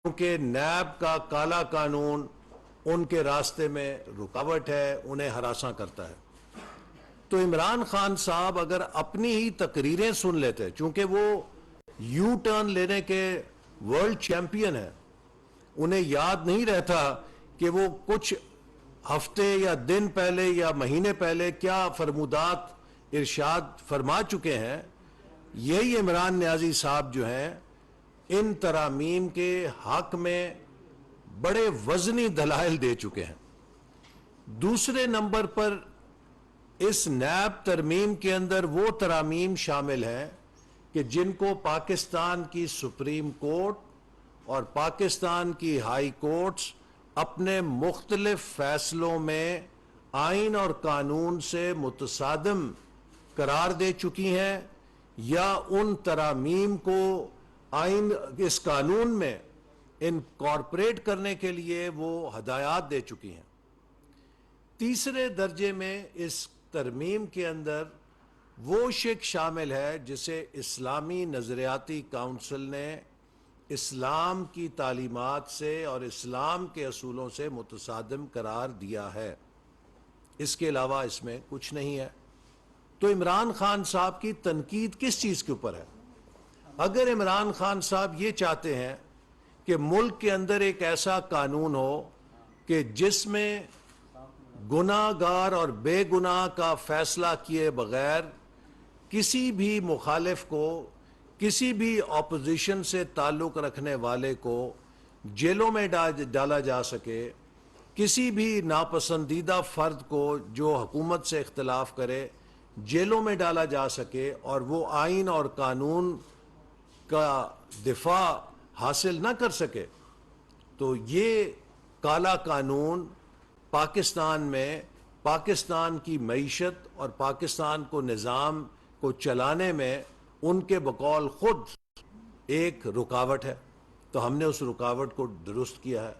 کیونکہ نیب کا کالا قانون ان کے راستے میں رکاوٹ ہے، انہیں ہراساں کرتا ہے۔ تو عمران خان صاحب اگر اپنی ہی تقریریں سن لیتے، چونکہ وہ یو ٹرن لینے کے ورلڈ چیمپئن ہیں، انہیں یاد نہیں رہتا کہ وہ کچھ ہفتے یا دن پہلے یا مہینے پہلے کیا فرمودات ارشاد فرما چکے ہیں۔ یہی عمران نیازی صاحب جو ہیں ان ترامیم کے حق میں بڑے وزنی دلائل دے چکے ہیں۔ دوسرے نمبر پر اس نیب ترمیم کے اندر وہ ترامیم شامل ہیں کہ جن کو پاکستان کی سپریم کورٹ اور پاکستان کی ہائی کورٹس اپنے مختلف فیصلوں میں آئین اور قانون سے متصادم قرار دے چکی ہیں، یا ان ترامیم کو آئین اس قانون میں انکارپوریٹ کرنے کے لیے وہ ہدایات دے چکی ہیں۔ تیسرے درجے میں اس ترمیم کے اندر وہ شق شامل ہے جسے اسلامی نظریاتی کونسل نے اسلام کی تعلیمات سے اور اسلام کے اصولوں سے متصادم قرار دیا ہے۔ اس کے علاوہ اس میں کچھ نہیں ہے۔ تو عمران خان صاحب کی تنقید کس چیز کے اوپر ہے؟ اگر عمران خان صاحب یہ چاہتے ہیں کہ ملک کے اندر ایک ایسا قانون ہو کہ جس میں گناہ گار اور بے گناہ کا فیصلہ کیے بغیر کسی بھی مخالف کو، کسی بھی اپوزیشن سے تعلق رکھنے والے کو جیلوں میں ڈالا جا سکے، کسی بھی ناپسندیدہ فرد کو جو حکومت سے اختلاف کرے جیلوں میں ڈالا جا سکے، اور وہ آئین اور قانون کا دفاع حاصل نہ کر سکے، تو یہ کالا قانون پاکستان میں پاکستان کی معیشت اور پاکستان کو نظام کو چلانے میں ان کے بقول خود ایک رکاوٹ ہے۔ تو ہم نے اس رکاوٹ کو درست کیا ہے۔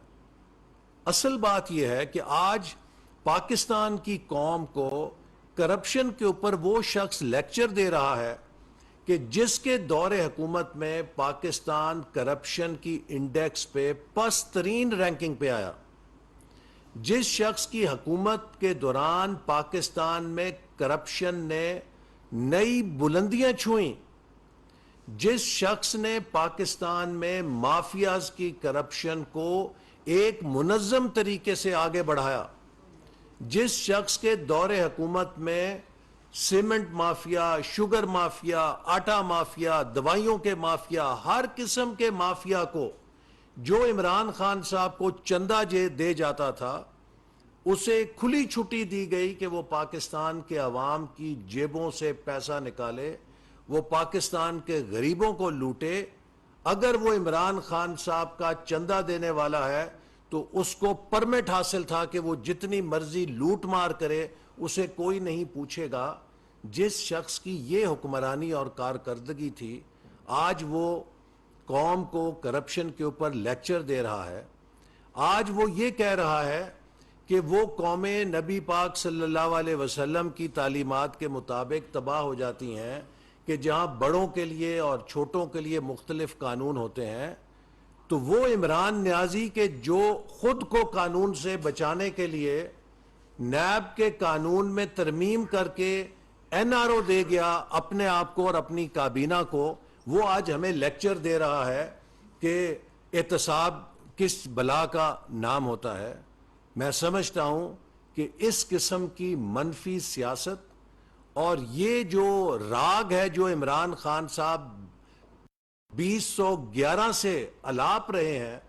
اصل بات یہ ہے کہ آج پاکستان کی قوم کو کرپشن کے اوپر وہ شخص لیکچر دے رہا ہے کہ جس کے دور حکومت میں پاکستان کرپشن کی انڈیکس پہ پست ترین رینکنگ پہ آیا، جس شخص کی حکومت کے دوران پاکستان میں کرپشن نے نئی بلندیاں چھوئیں، جس شخص نے پاکستان میں مافیاز کی کرپشن کو ایک منظم طریقے سے آگے بڑھایا، جس شخص کے دور حکومت میں سیمنٹ مافیا، شوگر مافیا، آٹا مافیا، دوائیوں کے مافیا، ہر قسم کے مافیا کو جو عمران خان صاحب کو چندہ دے جاتا تھا، اسے کھلی چھٹی دی گئی کہ وہ پاکستان کے عوام کی جیبوں سے پیسہ نکالے، وہ پاکستان کے غریبوں کو لوٹے۔ اگر وہ عمران خان صاحب کا چندہ دینے والا ہے تو اس کو پرمٹ حاصل تھا کہ وہ جتنی مرضی لوٹ مار کرے، اسے کوئی نہیں پوچھے گا۔ جس شخص کی یہ حکمرانی اور کارکردگی تھی، آج وہ قوم کو کرپشن کے اوپر لیکچر دے رہا ہے۔ آج وہ یہ کہہ رہا ہے کہ وہ قومیں نبی پاک صلی اللہ علیہ وسلم کی تعلیمات کے مطابق تباہ ہو جاتی ہیں کہ جہاں بڑوں کے لیے اور چھوٹوں کے لیے مختلف قانون ہوتے ہیں۔ تو وہ عمران نیازی کے جو خود کو قانون سے بچانے کے لیے نیب کے قانون میں ترمیم کر کے این آر او دے گیا اپنے آپ کو اور اپنی کابینہ کو، وہ آج ہمیں لیکچر دے رہا ہے کہ احتساب کس بلا کا نام ہوتا ہے۔ میں سمجھتا ہوں کہ اس قسم کی منفی سیاست اور یہ جو راگ ہے جو عمران خان صاحب 2011 سے الاپ رہے ہیں،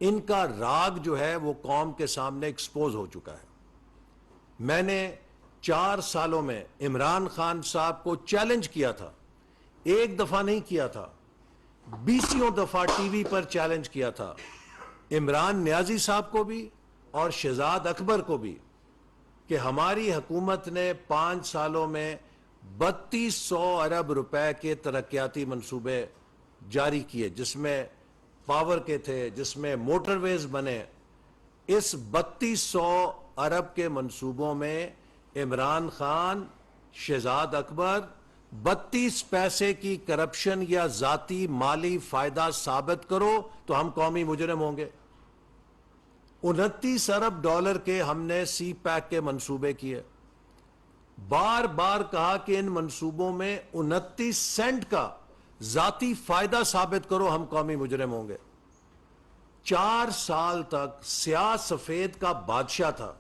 ان کا راگ جو ہے وہ قوم کے سامنے ایکسپوز ہو چکا ہے۔ میں نے 4 سالوں میں عمران خان صاحب کو چیلنج کیا تھا، ایک دفعہ نہیں کیا تھا، 20 دفعہ ٹی وی پر چیلنج کیا تھا، عمران نیازی صاحب کو بھی اور شہزاد اکبر کو بھی، کہ ہماری حکومت نے 5 سالوں میں 3200 ارب روپے کے ترقیاتی منصوبے جاری کیے، جس میں پاور کے تھے، جس میں موٹر ویز بنے۔ اس 3200 ارب کے منصوبوں میں عمران خان، شہزاد اکبر، 32 پیسے کی کرپشن یا ذاتی مالی فائدہ ثابت کرو تو ہم قومی مجرم ہوں گے. 29 ارب ڈالر کے ہم نے سی پیک کے منصوبے کیے. بار بار کہا کہ ان منصوبوں میں 29 سینٹ کا ذاتی فائدہ ثابت کرو ہم قومی مجرم ہوں گے. 4 سال تک سیاہ سفید کا بادشاہ تھا,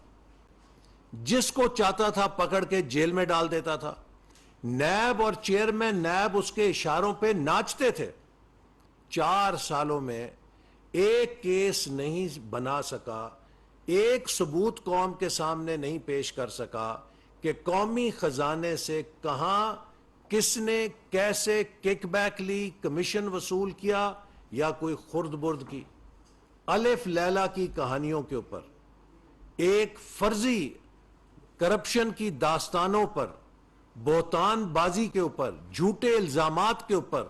جس کو چاہتا تھا پکڑ کے جیل میں ڈال دیتا تھا. نیب اور چیئرمین نیب اس کے اشاروں پہ ناچتے تھے. 4 سالوں میں ایک کیس نہیں بنا سکا, ایک ثبوت قوم کے سامنے نہیں پیش کر سکا کہ قومی خزانے سے کہاں کس نے کیسے کک بیک لی, کمیشن وصول کیا یا کوئی خرد برد کی. الف لیلہ کی کہانیوں کے اوپر, ایک فرضی کرپشن کی داستانوں پر, بہتان بازی کے اوپر, جھوٹے الزامات کے اوپر,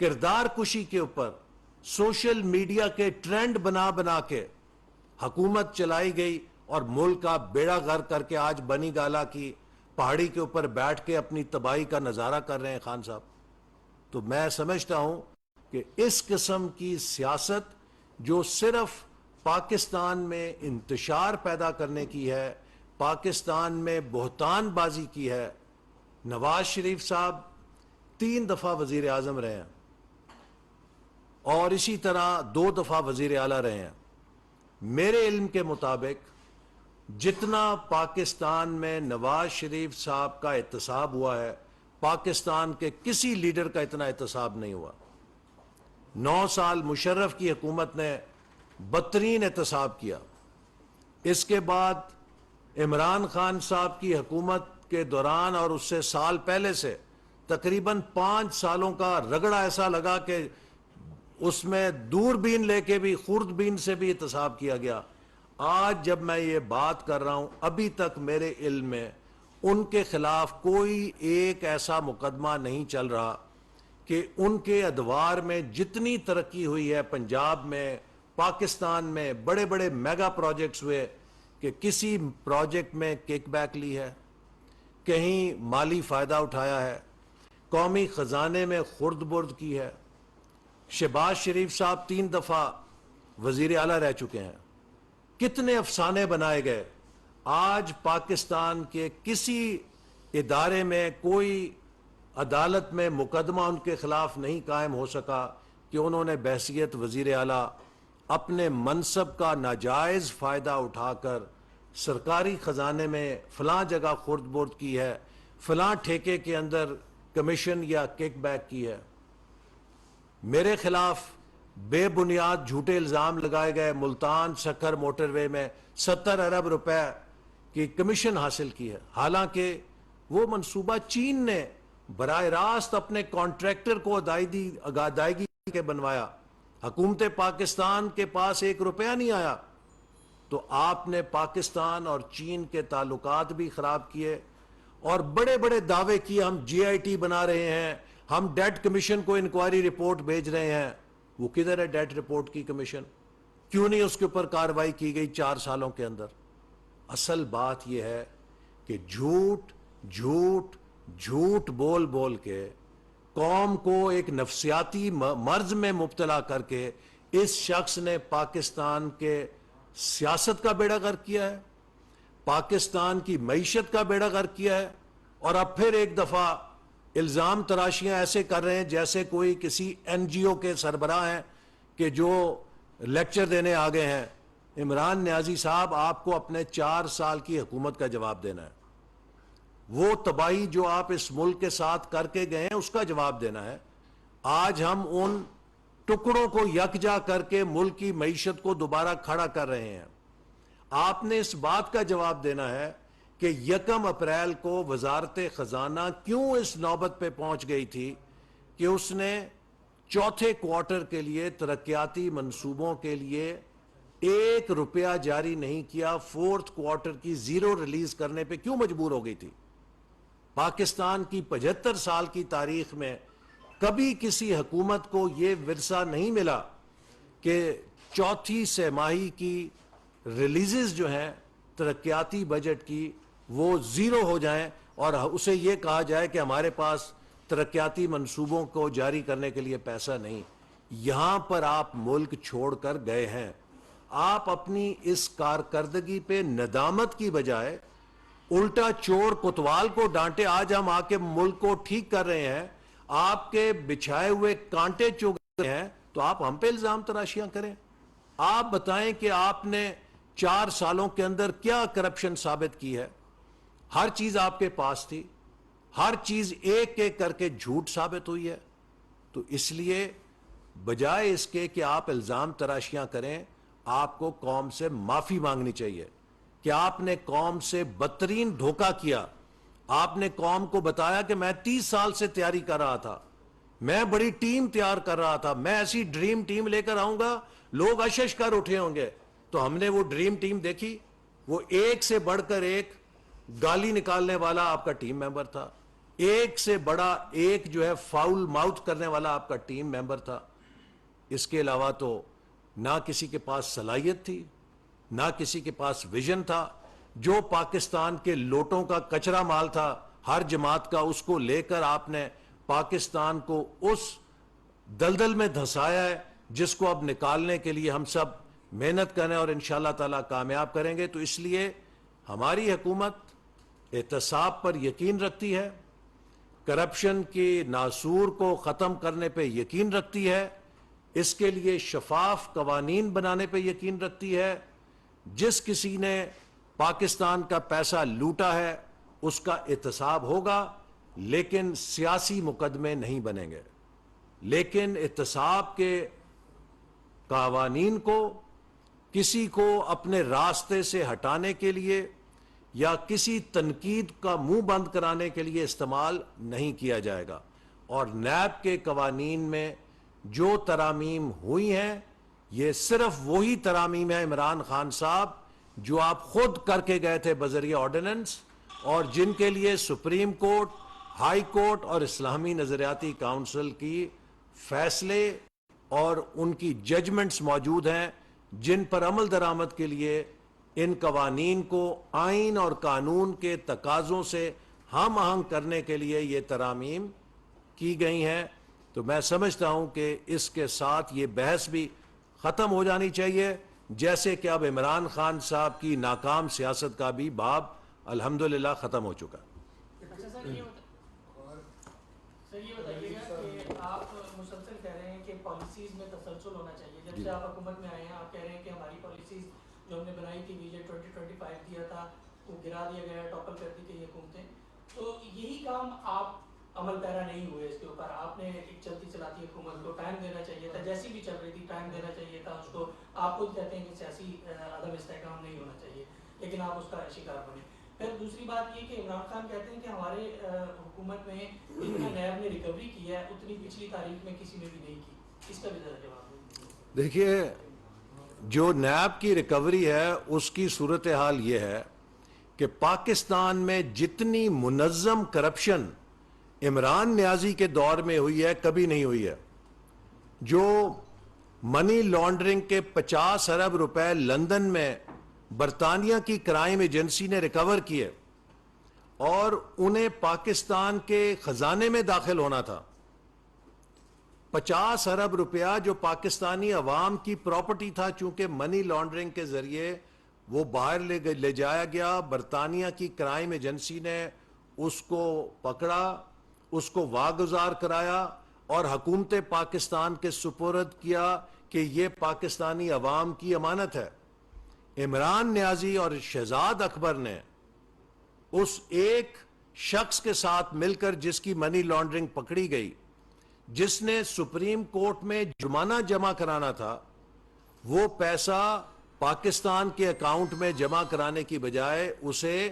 کردار کشی کے اوپر, سوشل میڈیا کے ٹرینڈ بنا بنا کے حکومت چلائی گئی اور ملک کا بیڑا غرق کر کے آج بنی گالا کی پہاڑی کے اوپر بیٹھ کے اپنی تباہی کا نظارہ کر رہے ہیں خان صاحب. تو میں سمجھتا ہوں کہ اس قسم کی سیاست جو صرف پاکستان میں انتشار پیدا کرنے کی ہے, پاکستان میں بہتان بازی کی ہے. نواز شریف صاحب 3 دفعہ وزیر اعظم رہے ہیں اور اسی طرح 2 دفعہ وزیر اعلیٰ رہے ہیں. میرے علم کے مطابق جتنا پاکستان میں نواز شریف صاحب کا احتساب ہوا ہے, پاکستان کے کسی لیڈر کا اتنا احتساب نہیں ہوا. 9 سال مشرف کی حکومت نے بدترین احتساب کیا. اس کے بعد عمران خان صاحب کی حکومت کے دوران اور اس سے سال پہلے سے تقریباً 5 سالوں کا رگڑا ایسا لگا کہ اس میں دوربین لے کے بھی, خوردبین سے بھی احتساب کیا گیا. آج جب میں یہ بات کر رہا ہوں, ابھی تک میرے علم میں ان کے خلاف کوئی ایک ایسا مقدمہ نہیں چل رہا کہ ان کے ادوار میں جتنی ترقی ہوئی ہے پنجاب میں, پاکستان میں بڑے بڑے میگا پروجیکٹس ہوئے, کہ کسی پروجیکٹ میں کک بیک لی ہے, کہیں مالی فائدہ اٹھایا ہے, قومی خزانے میں خرد برد کی ہے. شہباز شریف صاحب 3 دفعہ وزیر اعلیٰ رہ چکے ہیں. کتنے افسانے بنائے گئے. آج پاکستان کے کسی ادارے میں کوئی عدالت میں مقدمہ ان کے خلاف نہیں قائم ہو سکا کہ انہوں نے بحیثیت وزیر اعلیٰ اپنے منصب کا ناجائز فائدہ اٹھا کر سرکاری خزانے میں فلاں جگہ خرد برد کی ہے, فلاں ٹھیکے کے اندر کمیشن یا کک بیک کی ہے. میرے خلاف بے بنیاد جھوٹے الزام لگائے گئے. ملتان سکھر موٹر وے میں 70 ارب روپے کی کمیشن حاصل کی ہے, حالانکہ وہ منصوبہ چین نے براہ راست اپنے کانٹریکٹر کو ادائیگی کے بنوایا. حکومت پاکستان کے پاس 1 روپیہ نہیں آیا. تو آپ نے پاکستان اور چین کے تعلقات بھی خراب کیے اور بڑے بڑے دعوے کیے, ہم جی آئی ٹی بنا رہے ہیں, ہم ڈیٹ کمیشن کو انکوائری رپورٹ بھیج رہے ہیں. وہ کدھر ہے ڈیٹ رپورٹ کی کمیشن؟ کیوں نہیں اس کے اوپر کارروائی کی گئی 4 سالوں کے اندر؟ اصل بات یہ ہے کہ جھوٹ جھوٹ جھوٹ بول بول کے قوم کو ایک نفسیاتی مرض میں مبتلا کر کے اس شخص نے پاکستان کے سیاست کا بیڑا غرق کیا ہے, پاکستان کی معیشت کا بیڑا غرق کیا ہے, اور اب پھر ایک دفعہ الزام تراشیاں ایسے کر رہے ہیں جیسے کوئی کسی این جی او کے سربراہ ہیں کہ جو لیکچر دینے آ گئے ہیں. عمران نیازی صاحب, آپ کو اپنے 4 سال کی حکومت کا جواب دینا ہے. وہ تباہی جو آپ اس ملک کے ساتھ کر کے گئے ہیں اس کا جواب دینا ہے. آج ہم ان ٹکڑوں کو یکجا کر کے ملک کی معیشت کو دوبارہ کھڑا کر رہے ہیں. آپ نے اس بات کا جواب دینا ہے کہ 1 اپریل کو وزارت خزانہ کیوں اس نوبت پہ پہنچ گئی تھی کہ اس نے چوتھے کوارٹر کے لیے ترقیاتی منصوبوں کے لیے 1 روپیہ جاری نہیں کیا, 4تھ کوارٹر کی 0 ریلیز کرنے پہ کیوں مجبور ہو گئی تھی؟ پاکستان کی 75 سال کی تاریخ میں کبھی کسی حکومت کو یہ ورثہ نہیں ملا کہ چوتھی سہ ماہی کی ریلیزز جو ہیں ترقیاتی بجٹ کی وہ 0 ہو جائیں اور اسے یہ کہا جائے کہ ہمارے پاس ترقیاتی منصوبوں کو جاری کرنے کے لیے پیسہ نہیں. یہاں پر آپ ملک چھوڑ کر گئے ہیں. آپ اپنی اس کارکردگی پہ ندامت کی بجائے الٹا چور کوتوال کو ڈانٹے. آج ہم آ کے ملک کو ٹھیک کر رہے ہیں, آپ کے بچھائے ہوئے کانٹے چگ رہے ہیں, تو آپ ہم پہ الزام تراشیاں کریں. آپ بتائیں کہ آپ نے 4 سالوں کے اندر کیا کرپشن ثابت کی ہے. ہر چیز آپ کے پاس تھی, ہر چیز ایک ایک کر کے جھوٹ ثابت ہوئی ہے. تو اس لیے بجائے اس کے کہ آپ الزام تراشیاں کریں, آپ کو قوم سے معافی مانگنی چاہیے کہ آپ نے قوم سے بدترین دھوکہ کیا. آپ نے قوم کو بتایا کہ میں 30 سال سے تیاری کر رہا تھا, میں بڑی ٹیم تیار کر رہا تھا, میں ایسی ڈریم ٹیم لے کر آؤں گا لوگ اشش کر اٹھے ہوں گے. تو ہم نے وہ ڈریم ٹیم دیکھی, وہ ایک سے بڑھ کر ایک گالی نکالنے والا آپ کا ٹیم ممبر تھا, ایک سے بڑا ایک جو ہے فاؤل ماؤتھ کرنے والا آپ کا ٹیم ممبر تھا. اس کے علاوہ تو نہ کسی کے پاس صلاحیت تھی, نہ کسی کے پاس ویژن تھا. جو پاکستان کے لوٹوں کا کچرا مال تھا ہر جماعت کا, اس کو لے کر آپ نے پاکستان کو اس دلدل میں دھسایا ہے جس کو اب نکالنے کے لیے ہم سب محنت کریں اور انشاءاللہ تعالیٰ کامیاب کریں گے. تو اس لیے ہماری حکومت احتساب پر یقین رکھتی ہے, کرپشن کی ناسور کو ختم کرنے پہ یقین رکھتی ہے, اس کے لیے شفاف قوانین بنانے پہ یقین رکھتی ہے. جس کسی نے پاکستان کا پیسہ لوٹا ہے اس کا احتساب ہوگا, لیکن سیاسی مقدمے نہیں بنیں گے. لیکن احتساب کے قوانین کو کسی کو اپنے راستے سے ہٹانے کے لیے یا کسی تنقید کا منہ بند کرانے کے لیے استعمال نہیں کیا جائے گا. اور نیب کے قوانین میں جو ترامیم ہوئی ہیں یہ صرف وہی ترامیم ہے عمران خان صاحب جو آپ خود کر کے گئے تھے بذریعہ آرڈیننس, اور جن کے لیے سپریم کورٹ, ہائی کورٹ اور اسلامی نظریاتی کونسل کی فیصلے اور ان کی ججمنٹس موجود ہیں, جن پر عمل درآمد کے لیے ان قوانین کو آئین اور قانون کے تقاضوں سے ہم آہنگ کرنے کے لیے یہ ترامیم کی گئی ہیں. تو میں سمجھتا ہوں کہ اس کے ساتھ یہ بحث بھی ختم ہو جانی چاہیے, جیسے کہ اب عمران خان صاحب کی ناکام سیاست کا بھی باب الحمدللہ ختم ہو چکا. اچھا سر, یہ بتائیے گا کہ آپ مسلسل کہہ رہے ہیں کہ پالیسیز میں تسلسل ہونا چاہیے. جب سے آپ حکومت میں آئے ہیں آپ کہہ رہے ہیں کہ ہماری پالیسیز جو ہم نے بنائی تھی ویژن 2025 دیا تھا وہ گرا دیا گیا, ٹاپل کر دی گئی حکومتیں. تو یہی کام آپ عمل پیرا نہیں ہوئے اس کے اوپر. آپ نے ایک چلتی چلاتی حکومت کو ٹائم دینا چاہیے تھا, جیسی بھی چل رہی تھی ٹائم دینا چاہیے تھا اس کو. آپ خود کہتے ہیں کہ سیاسی عدم استحکام نہیں ہونا چاہیے, لیکن آپ اس کا شکار بنے. پھر دوسری بات یہ کہ عمران خان کہتے ہیں کہ ہمارے حکومت میں جتنا نیب نے ریکوری کی ہے اتنی پچھلی تاریخ میں کسی نے بھی نہیں کی. اس کا بھی ذرا جواب دیں. دیکھیے, جو نیب کی ریکوری ہے اس کی صورتحال یہ ہے کہ پاکستان میں جتنی منظم کرپشن عمران نیازی کے دور میں ہوئی ہے کبھی نہیں ہوئی ہے. جو منی لانڈرنگ کے 50 ارب روپے لندن میں برطانیہ کی کرائم ایجنسی نے ریکور کیے اور انہیں پاکستان کے خزانے میں داخل ہونا تھا. 50 ارب روپیہ جو پاکستانی عوام کی پراپرٹی تھا, چونکہ منی لانڈرنگ کے ذریعے وہ باہر لے جایا گیا. برطانیہ کی کرائم ایجنسی نے اس کو پکڑا, اس کو واگزار کرایا اور حکومت پاکستان کے سپرد کیا کہ یہ پاکستانی عوام کی امانت ہے. عمران نیازی اور شہزاد اکبر نے اس ایک شخص کے ساتھ مل کر جس کی منی لانڈرنگ پکڑی گئی, جس نے سپریم کورٹ میں جرمانہ جمع کرانا تھا, وہ پیسہ پاکستان کے اکاؤنٹ میں جمع کرانے کی بجائے اسے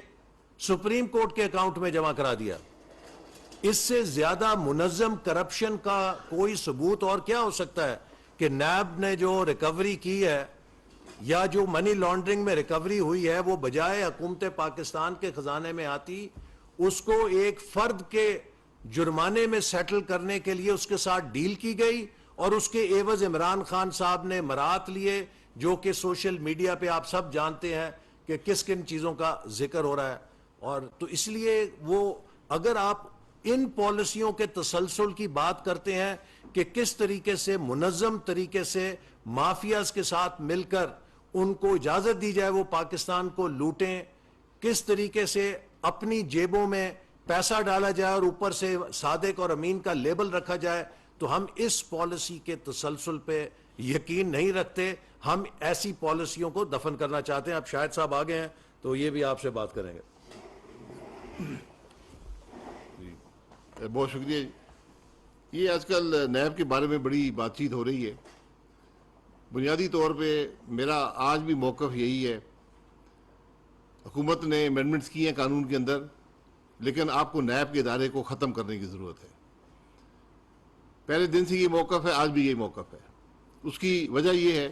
سپریم کورٹ کے اکاؤنٹ میں جمع کرا دیا. اس سے زیادہ منظم کرپشن کا کوئی ثبوت اور کیا ہو سکتا ہے کہ نیب نے جو ریکوری کی ہے یا جو منی لانڈرنگ میں ریکوری ہوئی ہے وہ بجائے حکومت پاکستان کے خزانے میں آتی, اس کو ایک فرد کے جرمانے میں سیٹل کرنے کے لیے اس کے ساتھ ڈیل کی گئی اور اس کے عوض عمران خان صاحب نے مرات لیے, جو کہ سوشل میڈیا پہ آپ سب جانتے ہیں کہ کس کن چیزوں کا ذکر ہو رہا ہے. اور تو اس لیے وہ اگر آپ ان پالیسیوں کے تسلسل کی بات کرتے ہیں کہ کس طریقے سے منظم طریقے سے مافیاز کے ساتھ مل کر ان کو اجازت دی جائے وہ پاکستان کو لوٹیں، کس طریقے سے اپنی جیبوں میں پیسہ ڈالا جائے اور اوپر سے صادق اور امین کا لیبل رکھا جائے، تو ہم اس پالیسی کے تسلسل پہ یقین نہیں رکھتے. ہم ایسی پالیسیوں کو دفن کرنا چاہتے ہیں. اب شاہد صاحب آگے ہیں تو یہ بھی آپ سے بات کریں گے. بہت شکریہ جی. یہ آج کل نیب کے بارے میں بڑی بات چیت ہو رہی ہے. بنیادی طور پہ میرا آج بھی موقف یہی ہے. حکومت نے امینڈمنٹس کی ہیں قانون کے اندر، لیکن آپ کو نیب کے ادارے کو ختم کرنے کی ضرورت ہے. پہلے دن سے یہ موقف ہے، آج بھی یہ موقف ہے. اس کی وجہ یہ ہے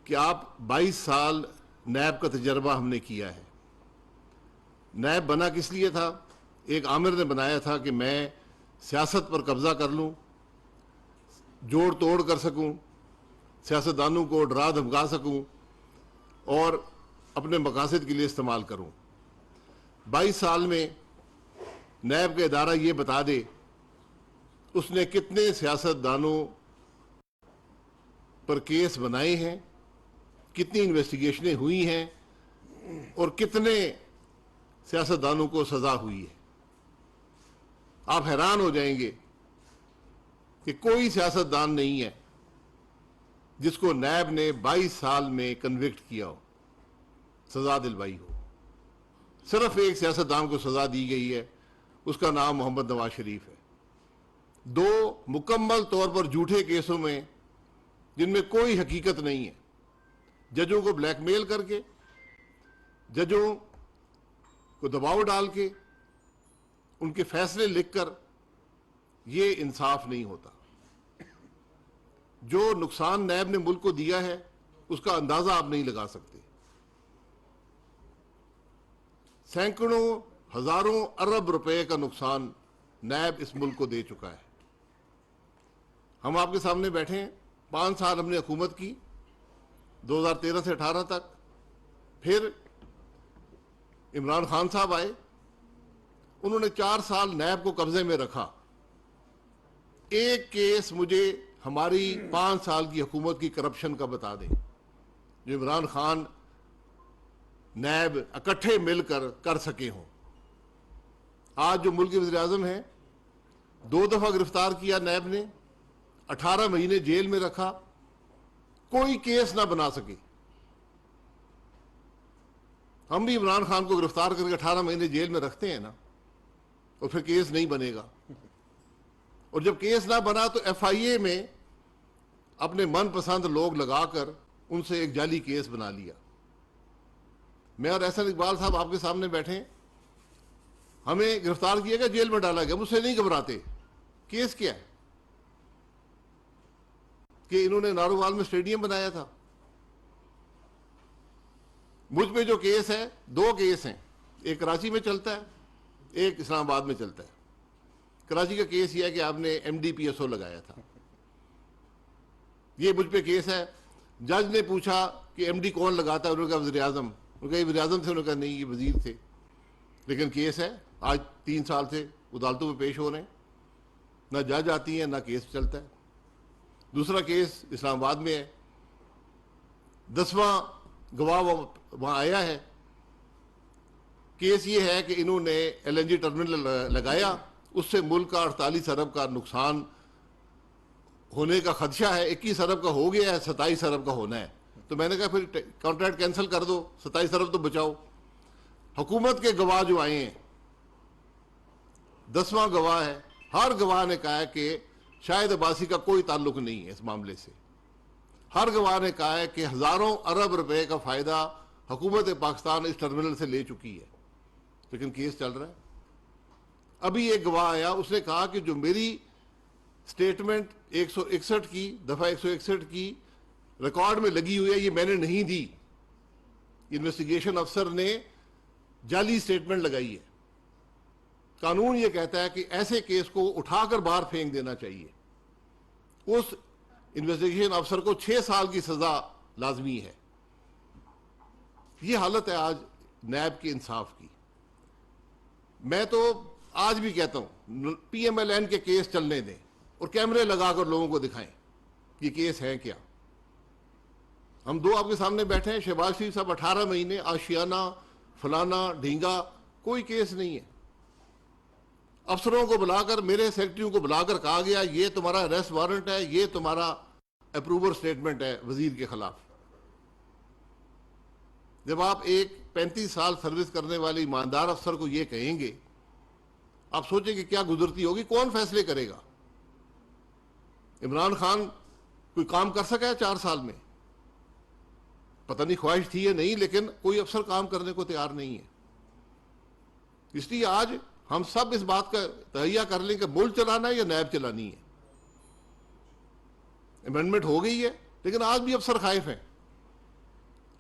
کہ آپ 22 سال نیب کا تجربہ ہم نے کیا ہے. نیب بنا کس لیے تھا؟ ایک آمر نے بنایا تھا کہ میں سیاست پر قبضہ کر لوں، جوڑ توڑ کر سکوں، سیاستدانوں کو ڈرا دھمکا سکوں اور اپنے مقاصد کے لیے استعمال کروں. 22 سال میں نیب کا ادارہ یہ بتا دے اس نے کتنے سیاستدانوں پر کیس بنائے ہیں، کتنی انویسٹیگیشنیں ہوئی ہیں اور کتنے سیاستدانوں کو سزا ہوئی ہے. آپ حیران ہو جائیں گے کہ کوئی سیاستدان نہیں ہے جس کو نیب نے 22 سال میں کنوکٹ کیا ہو، سزا دلوائی ہو. صرف ایک سیاستدان کو سزا دی گئی ہے، اس کا نام محمد نواز شریف ہے. 2 مکمل طور پر جھوٹے کیسوں میں جن میں کوئی حقیقت نہیں ہے، ججوں کو بلیک میل کر کے، ججوں کو دباؤ ڈال کے ان کے فیصلے لکھ کر. یہ انصاف نہیں ہوتا. جو نقصان نیب نے ملک کو دیا ہے اس کا اندازہ آپ نہیں لگا سکتے. سینکڑوں ہزاروں ارب روپے کا نقصان نیب اس ملک کو دے چکا ہے. ہم آپ کے سامنے بیٹھے ہیں. 5 سال ہم نے حکومت کی، 2013 سے 18 تک. پھر عمران خان صاحب آئے، انہوں نے 4 سال نیب کو قبضے میں رکھا. ایک کیس مجھے ہماری 5 سال کی حکومت کی کرپشن کا بتا دیں جو عمران خان نیب اکٹھے مل کر سکے ہوں. آج جو ملک کے وزیر اعظم ہیں، 2 دفعہ گرفتار کیا نیب نے، 18 مہینے جیل میں رکھا، کوئی کیس نہ بنا سکے. ہم بھی عمران خان کو گرفتار کر کے 18 مہینے جیل میں رکھتے ہیں نا، اور پھر کیس نہیں بنے گا. اور جب کیس نہ بنا تو ایف آئی اے میں اپنے من پسند لوگ لگا کر ان سے ایک جعلی کیس بنا لیا. میں اور احسن اقبال صاحب آپ کے سامنے بیٹھے ہیں. ہمیں گرفتار کیا گیا، جیل میں ڈالا گیا، مجھ سے نہیں گھبراتے. کیس کیا ہے؟ کہ انہوں نے نارووال میں اسٹیڈیم بنایا تھا. مجھ پہ جو کیس ہے، 2 کیس ہیں. ایک کراچی میں چلتا ہے، ایک اسلام آباد میں چلتا ہے. کراچی کا کیس یہ ہے کہ آپ نے M D P S O لگایا تھا. یہ مجھ پہ کیس ہے. جج نے پوچھا کہ ایم ڈی کون لگاتا ہے، انہوں نے کہا وزیر اعظم. انہوں نے کہا یہ وزیر اعظم تھے، انہوں نے کہا نہیں یہ وزیر تھے. لیکن کیس ہے. آج 3 سال سے عدالتوں میں پیش ہو رہے ہیں، نہ جج آتی ہیں نہ کیس چلتا ہے. دوسرا کیس اسلام آباد میں ہے. 10واں گواہ وہاں آیا ہے. کیس یہ ہے کہ انہوں نے ایل این جی ٹرمینل لگایا، اس سے ملک کا 48 ارب کا نقصان ہونے کا خدشہ ہے. 21 ارب کا ہو گیا ہے، 27 ارب کا ہونا ہے. تو میں نے کہا پھر کانٹریکٹ کینسل کر دو، 27 ارب تو بچاؤ. حکومت کے گواہ جو آئے ہیں، 10واں گواہ ہے، ہر گواہ نے کہا ہے کہ شاہد عباسی کا کوئی تعلق نہیں ہے اس معاملے سے. ہر گواہ نے کہا ہے کہ ہزاروں ارب روپے کا فائدہ حکومت پاکستان اس ٹرمینل سے لے چکی ہے. لیکن کیس چل رہا ہے. ابھی ایک گواہ آیا، اس نے کہا کہ جو میری سٹیٹمنٹ 161 کی دفعہ 161 کی ریکارڈ میں لگی ہوئی ہے یہ میں نے نہیں دی. انویسٹیگیشن افسر نے جعلی سٹیٹمنٹ لگائی ہے. قانون یہ کہتا ہے کہ ایسے کیس کو اٹھا کر باہر پھینک دینا چاہیے. اس انویسٹیگیشن افسر کو 6 سال کی سزا لازمی ہے. یہ حالت ہے آج نیب کے انصاف کی. میں تو آج بھی کہتا ہوں پی ایم ایل این کے کیس چلنے دیں اور کیمرے لگا کر لوگوں کو دکھائیں یہ کیس ہے کیا. ہم دو آپ کے سامنے بیٹھے ہیں, شہباز شریف صاحب 18 مہینے آشیانہ فلانا ڈھینگا, کوئی کیس نہیں ہے. افسروں کو بلا کر, میرے سیکرٹریوں کو بلا کر کہا گیا یہ تمہارا اریسٹ وارنٹ ہے, یہ تمہارا اپروور سٹیٹمنٹ ہے وزیر کے خلاف. جب آپ ایک 35 سال سروس کرنے والے ایماندار افسر کو یہ کہیں گے, آپ سوچیں کہ کیا گزرتی ہوگی, کون فیصلے کرے گا؟ عمران خان کوئی کام کر سکا ہے 4 سال میں؟ پتہ نہیں خواہش تھی یا نہیں, لیکن کوئی افسر کام کرنے کو تیار نہیں ہے. اس لیے آج ہم سب اس بات کا تہیہ کر لیں کہ ملک چلانا ہے یا نیب چلانی ہے. امینڈمنٹ ہو گئی ہے لیکن آج بھی افسر خائف ہیں.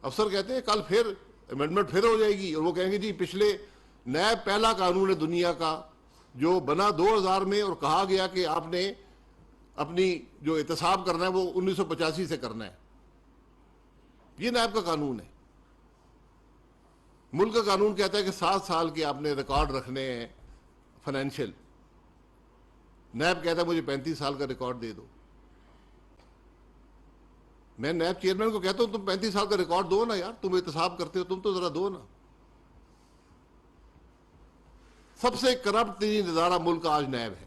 افسر کہتے ہیں کل پھر امینڈمنٹ پھر ہو جائے گی اور وہ کہیں گے جی پچھلے نیب پہلا قانون ہے دنیا کا جو بنا 2000 میں اور کہا گیا کہ آپ نے اپنی جو احتساب کرنا ہے وہ 1985 سے کرنا ہے. یہ نیب کا قانون ہے. ملک کا قانون کہتا ہے کہ 7 سال کے آپ نے ریکارڈ رکھنے ہیں فائنینشیل. نیب کہتا ہے مجھے 35 سال کا ریکارڈ دے دو. میں نیب چیئرمین کو کہتا ہوں تم 35 سال کا ریکارڈ دو نا یار, تم احتساب کرتے ہو, تم تو ذرا دو نا. سب سے کرپٹ ترین ادارہ ملک کا آج نیب ہے.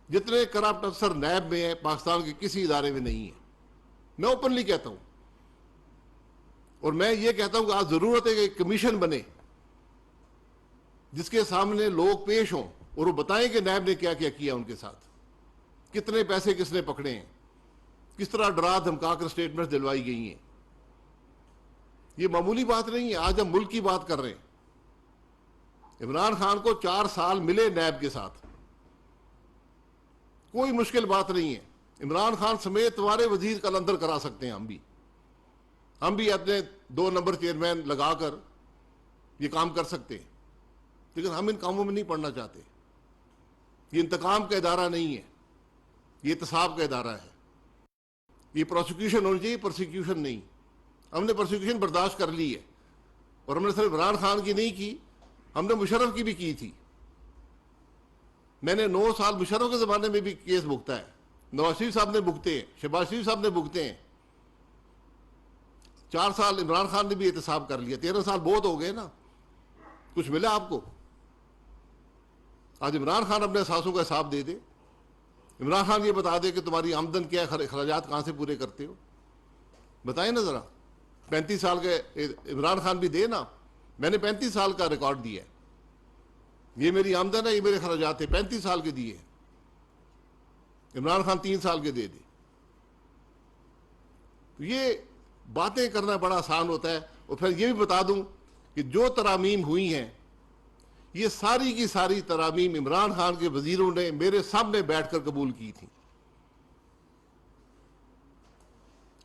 جتنے کرپٹ افسر نیب میں ہیں پاکستان کے کسی ادارے میں نہیں ہیں. میں اوپنلی کہتا ہوں, اور میں یہ کہتا ہوں کہ آج ضرورت ہے کہ ایک کمیشن بنے جس کے سامنے لوگ پیش ہوں اور وہ بتائیں کہ نیب نے کیا کیا کیا ان کے ساتھ, کتنے پیسے کس نے پکڑے ہیں, کس طرح ڈرا دھمکا کر سٹیٹمنٹس دلوائی گئی ہیں. یہ معمولی بات نہیں ہے. آج ہم ملک کی بات کر رہے ہیں. عمران خان کو 4 سال ملے نیب کے ساتھ, کوئی مشکل بات نہیں ہے. عمران خان سمیت تمہارے وزیر کل اندر کرا سکتے ہیں. ہم بھی اپنے 2 نمبر چیئرمین لگا کر یہ کام کر سکتے ہیں, لیکن ہم ان کاموں میں نہیں پڑنا چاہتے. یہ انتقام کا ادارہ نہیں ہے, یہ احتساب کا ادارہ ہے. یہ پروسیکیوشن ہونی چاہیے, پرسیکیوشن نہیں. ہم نے پرسیکیوشن برداشت کر لی ہے, اور ہم نے صرف عمران خان کی نہیں کی, ہم نے مشرف کی بھی کی تھی. میں نے 9 سال مشرف کے زمانے میں بھی کیس بھگتا ہے, نواز شریف صاحب نے بھگتے ہیں, شہباز شریف صاحب نے بھگتے ہیں. 4 سال عمران خان نے بھی احتساب کر لیا. 13 سال بہت ہو گئے نا, کچھ ملا آپ کو؟ آج عمران خان اپنے اثاثوں کا حساب دے دے. عمران خان یہ بتا دے کہ تمہاری آمدن کیا ہے, اخراجات کہاں سے پورے کرتے ہو, بتائیں نا ذرا. 35 سال کے عمران خان بھی دے نا, میں نے 35 سال کا ریکارڈ دیا ہے, یہ میری آمدن ہے, یہ میرے اخراجات ہیں, 35 سال کے دیے. عمران خان 3 سال کے دے دے. تو یہ باتیں کرنا بڑا آسان ہوتا ہے. اور پھر یہ بھی بتا دوں کہ جو ترامیم ہوئی ہیں یہ ساری کی ساری ترامیم عمران خان کے وزیروں نے میرے سامنے بیٹھ کر قبول کی تھی.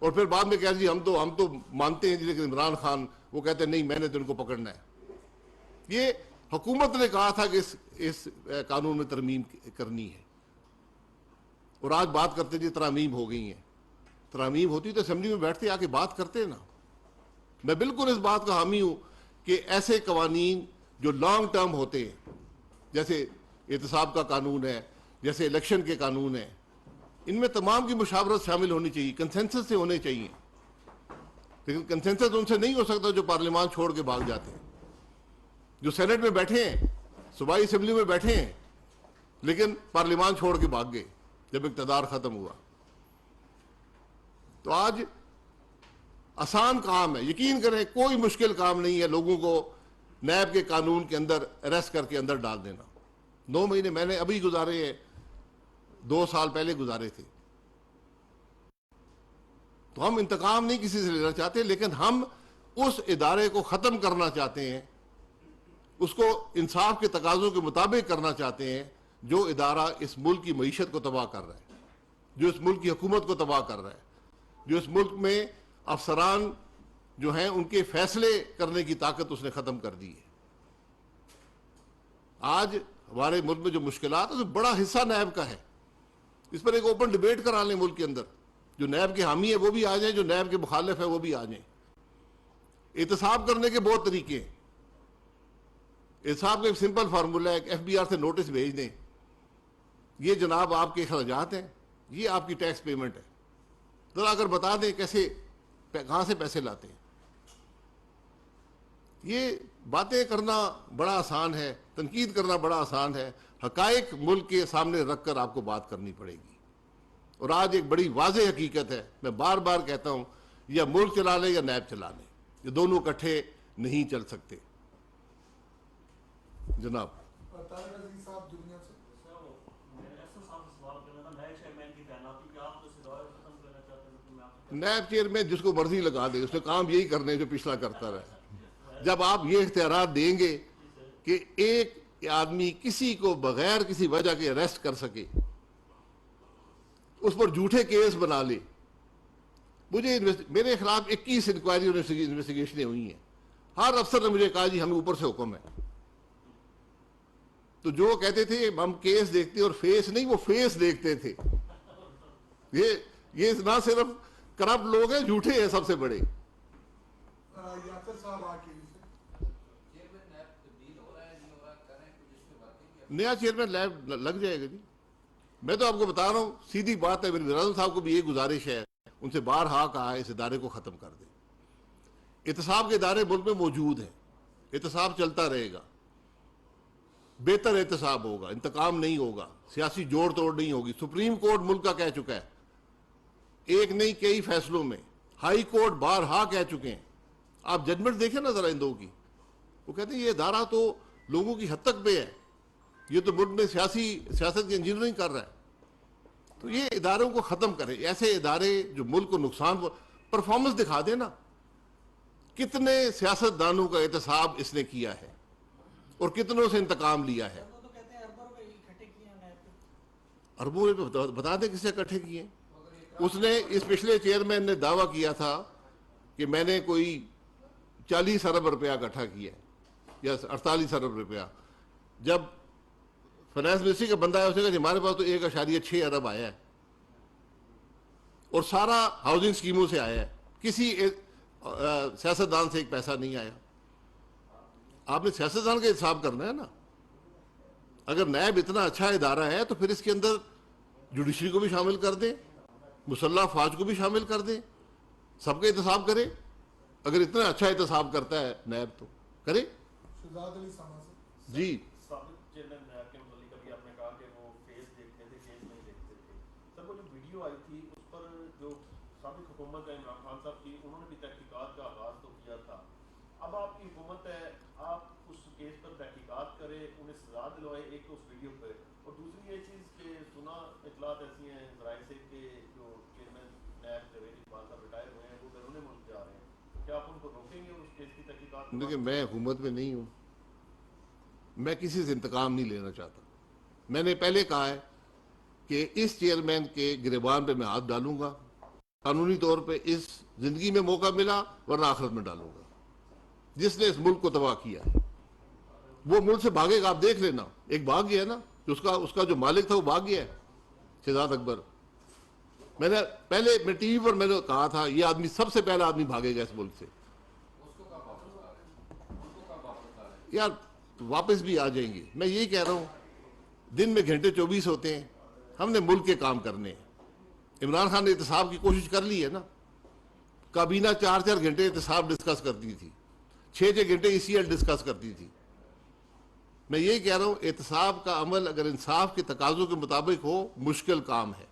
اور پھر بعد میں کہا جی ہم تو مانتے ہیں جی, لیکن عمران خان وہ کہتے ہیں نہیں میں نے تو ان کو پکڑنا ہے. یہ حکومت نے کہا تھا کہ اس قانون میں ترمیم کرنی ہے, اور آج بات کرتے جی ترامیم ہو گئی ہیں. ترامیم ہوتی تو اسمبلی میں بیٹھتے آ کے بات کرتے نا. میں بالکل اس بات کا حامی ہوں کہ ایسے قوانین جو لانگ ٹرم ہوتے ہیں, جیسے احتساب کا قانون ہے, جیسے الیکشن کے قانون ہیں, ان میں تمام کی مشاورت شامل ہونی چاہیے, کنسنسس سے ہونے چاہیے. لیکن کنسنسس ان سے نہیں ہو سکتا جو پارلیمان چھوڑ کے بھاگ جاتے ہیں, جو سینٹ میں بیٹھے ہیں, صوبائی اسمبلی میں بیٹھے ہیں, لیکن پارلیمان چھوڑ کے بھاگ گئے جب اقتدار ختم ہوا. تو آج آسان کام ہے, یقین کریں کوئی مشکل کام نہیں ہے لوگوں کو نیب کے قانون کے اندر اریسٹ کر کے اندر ڈال دینا. 9 مہینے میں نے ابھی گزارے ہیں, 2 سال پہلے گزارے تھے. تو ہم انتقام نہیں کسی سے لینا چاہتے, لیکن ہم اس ادارے کو ختم کرنا چاہتے ہیں, اس کو انصاف کے تقاضوں کے مطابق کرنا چاہتے ہیں جو ادارہ اس ملک کی معیشت کو تباہ کر رہا ہے, جو اس ملک کی حکومت کو تباہ کر رہا ہے, جو اس ملک میں افسران جو ہیں ان کے فیصلے کرنے کی طاقت اس نے ختم کر دی ہے. آج ہمارے ملک میں جو مشکلات ہیں بڑا حصہ نیب کا ہے. اس پر ایک اوپن ڈیبیٹ کرا لیں ملک کے اندر. جو نیب کے حامی ہے وہ بھی آ جائیں, جو نیب کے مخالف ہے وہ بھی آ جائیں. احتساب کرنے کے بہت طریقے ہیں. احتساب کا ایک سمپل فارمولہ ہے کہ ایف بی آر سے نوٹس بھیج دیں، یہ جناب آپ کے اخراجات ہیں، یہ آپ کی ٹیکس پیمنٹ ہے، ذرا اگر بتا دیں کیسے کہاں سے پیسے لاتے ہیں۔ یہ باتیں کرنا بڑا آسان ہے، تنقید کرنا بڑا آسان ہے، حقائق ملک کے سامنے رکھ کر آپ کو بات کرنی پڑے گی۔ اور آج ایک بڑی واضح حقیقت ہے، میں بار بار کہتا ہوں، یا ملک چلا لیں یا نیب چلا لیں، یہ دونوں اکٹھے نہیں چل سکتے۔ جناب طارق عزیز صاحب دنیا سے نیب چیئرمین جس کو مرضی لگا دے، اس نے کام یہی کرنے جو پچھلا کرتا رہا۔ جب آپ یہ اختیارات دیں گے کہ ایک آدمی کسی کو بغیر کسی وجہ کے اریسٹ کر سکے، اس پر جھوٹے کیس بنا لے، میرے خلاف 21 انکوائری انویسٹیگیشنیں ہوئی ہیں، ہر افسر نے مجھے کہا جی ہمیں اوپر سے حکم ہے۔ تو جو کہتے تھے ہم کیس دیکھتے اور فیس نہیں، وہ فیس دیکھتے تھے۔ یہ نہ صرف کرپٹ لوگ ہیں، جھوٹے ہیں سب سے بڑے۔ یاسر صاحب آکے نیا چیئرمین لیب لگ جائے گا جی، میں تو آپ کو بتا رہا ہوں، سیدھی بات ہے، میری وزیر صاحب کو بھی یہ گزارش ہے، ان سے بارہا کہا ہے اس ادارے کو ختم کر دیں۔ احتساب کے ادارے ملک میں موجود ہیں، احتساب چلتا رہے گا، بہتر احتساب ہوگا، انتقام نہیں ہوگا، سیاسی جوڑ توڑ نہیں ہوگی۔ سپریم کورٹ ملک کا کہہ چکا ہے، ایک نہیں کئی فیصلوں میں، ہائی کورٹ بارہا کہہ چکے ہیں۔ آپ ججمنٹ دیکھیں نا ذرا ان دو کی، وہ کہتے ہیں یہ ادارہ تو لوگوں کی حد تک پہ ہے، یہ تو ملک میں سیاست کی انجینئرنگ کر رہا ہے۔ تو یہ اداروں کو ختم کریں، ایسے ادارے جو ملک کو نقصان پرفارمنس دکھا دیں نا، کتنے سیاست دانوں کا احتساب اس نے کیا ہے اور کتنوں سے انتقام لیا ہے۔ وہ تو کہتے ہیں اربوں روپے اکٹھے کیے ہیں نیب کے۔ اربوں روپے بتا دیں کس سے اکٹھے کیے ہیں۔ اس نے، اس پچھلے چیئرمین نے دعویٰ کیا تھا کہ میں نے کوئی 40 ارب روپیہ اکٹھا کیا ہے یا 48 ارب روپیہ۔ جب فائنانس منسٹری کا بندہ ہے، اس نے کہا کہ ہمارے پاس تو 1.6 ارب آیا ہے اور سارا ہاؤسنگ اسکیموں سے آیا ہے، کسی سیاستدان سے ایک پیسہ نہیں آیا۔ آپ نے سیاستدان کا حساب کرنا ہے نا۔ اگر نیب اتنا اچھا ادارہ ہے تو پھر اس کے اندر جوڈیشری کو بھی شامل کر دیں، مسلح افواج کو بھی شامل کر دیں، سب کا احتساب کرے۔ اگر اتنا اچھا احتساب کرتا ہے نیب تو کرے۔ شہزاد علی سما سے جی سابق چیئرمین نیب کے متعلق ابھی آپ نے کہا کہ وہ فیس دیکھتے تھے، کیس نہیں دیکھتے تھے۔ سر وہ جو ویڈیو آئی تھی اس پر جو سابق حکومت ہے عمران خان صاحب کی، انہوں نے بھی تحقیقات کا آغاز تو کیا تھا۔ اب آپ کی حکومت ہے، آپ اس کیس پر تحقیقات کریں، انہیں سزا دلوائیں، ایک تو اس ویڈیو پہ، اور دوسری یہ چیز کہ سنا اطلاعات ایسی ہیں ذرائع سے کہ جو چیئرمین نیب جاوید اقبال صاحب ریٹائر ہوئے ہیں وہ بیرون ملک جا رہے ہیں، کیا آپ ان کو روکیں گے اس کیس کی تحقیقات؟ دیکھیں، میں حکومت میں نہیں ہوں، میں کسی سے انتقام نہیں لینا چاہتا۔ میں نے پہلے کہا ہے کہ اس چیئرمین کے گریبان پہ میں ہاتھ ڈالوں گا، قانونی طور پہ اس زندگی میں موقع ملا ورنہ آخرت میں ڈالوں گا۔ جس نے اس ملک کو تباہ کیا ہے وہ ملک سے بھاگے گا، آپ دیکھ لینا، ایک بھاگ گیا نا، اس کا جو مالک تھا وہ بھاگ گیا ہے، شہزاد اکبر۔ میں نے پہلے میں ٹی وی پر میں نے کہا تھا یہ آدمی سب سے پہلا آدمی بھاگے گا اس ملک سے۔ یار واپس بھی آ جائیں گے۔ میں یہی کہہ رہا ہوں، دن میں گھنٹے 24 ہوتے ہیں، ہم نے ملک کے کام کرنے ہیں۔ عمران خان نے احتساب کی کوشش کر لی ہے نا، کابینہ 4 گھنٹے احتساب ڈسکس کرتی تھی، 6 گھنٹے ECL ڈسکس کرتی تھی۔ میں یہی کہہ رہا ہوں، احتساب کا عمل اگر انصاف کے تقاضوں کے مطابق ہو، مشکل کام ہے،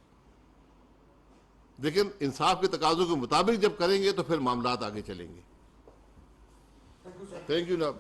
لیکن انصاف کے تقاضوں کے مطابق جب کریں گے تو پھر معاملات آگے چلیں گے۔ تھینک یو جناب۔